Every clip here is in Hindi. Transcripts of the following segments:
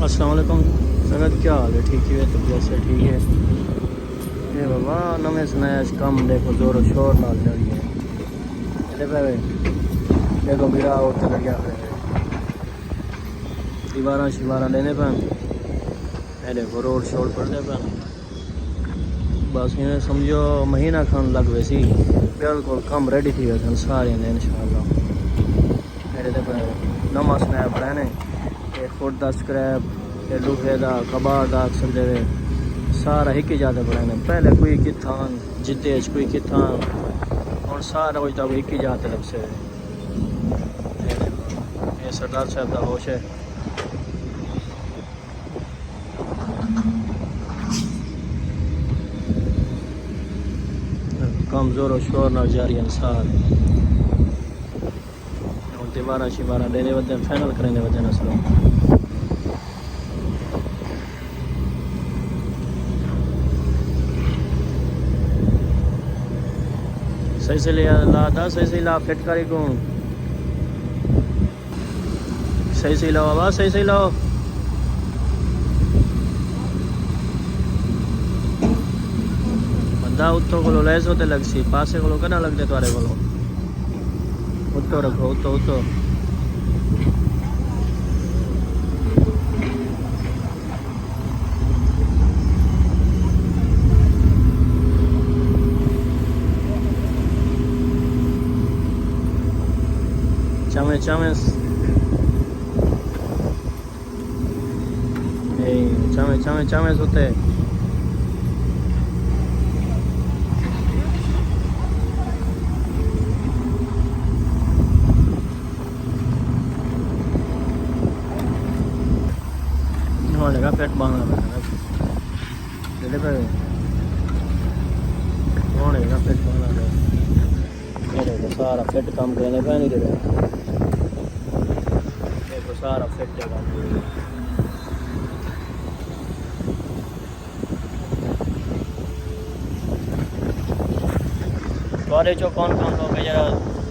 अस्सलाम वालेकुम संगत, क्या हाल है? ठीक है, तबीयत से ठीक है? ये बाबा नवे सुनाया कम देखो जोर शोर नाल चली है। देखो मेरा और चल गया दीवारा शिवारा लेने पे ये देखो रोड शोर पड़ते पे बस इन्हें समझो महीना खन लग वैसी बिल्कुल कम रेडी थी वैसे सारे ने इंशाल्लाह। मेरे तो नवा स्नैप रहने फुट द स्क्रैप लूहे का कबाड़ का समझे सारा एक ही जाते पड़े पहले कोई किथा जिद्दे कोई किथा और सारा कुछ तब एक ही जाते लग से ये सरदार साहब का होश है। कम जोर शोर न जारी इंसान दीवारा शिवारा देने वजह फाइनल करने वजह नस्लों सही से ला था सही से ला फिट करी को सही से लाओ बाबा सही से लाओ बंदा उत्तो को ले सो लग सी पासे को कना लगते तारे को उत्तो रखो उत्तो उत्तो चामे चामे चामे चामे चामे सोते लगा पेट बांधना पे पेट बांधना पे सारा फिट काम करने पे नहीं दे सारा फिट है तुम्हारे जो कौन कौन लोग है जरा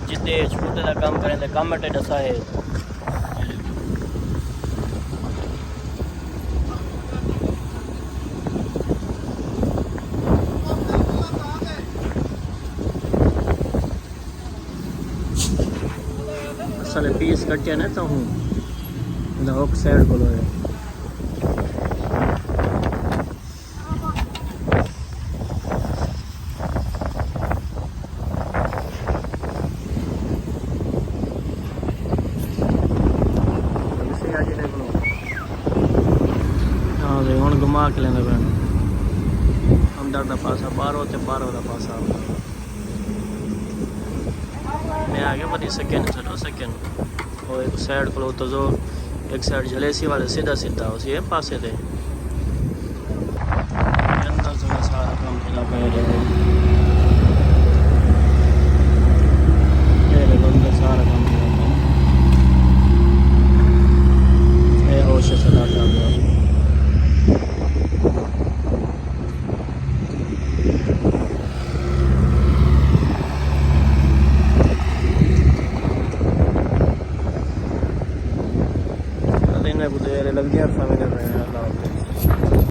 जितने छोटे का काम करें कम अटे दसा है असल पीस कटे ना तो हूँ होक साइड को लो है हाँ भाई हूँ घुमा के लेना पैना अंदर का पासा बाहरों तो बाहरों का पासा मैं आगे बढ़ी सेकेंड चलो सेकेंड और एक साइड को तो जो एक साइड जलेसी वाले सीधा सीधा उसी पासे थे अंदर जो सारा काम चला पाया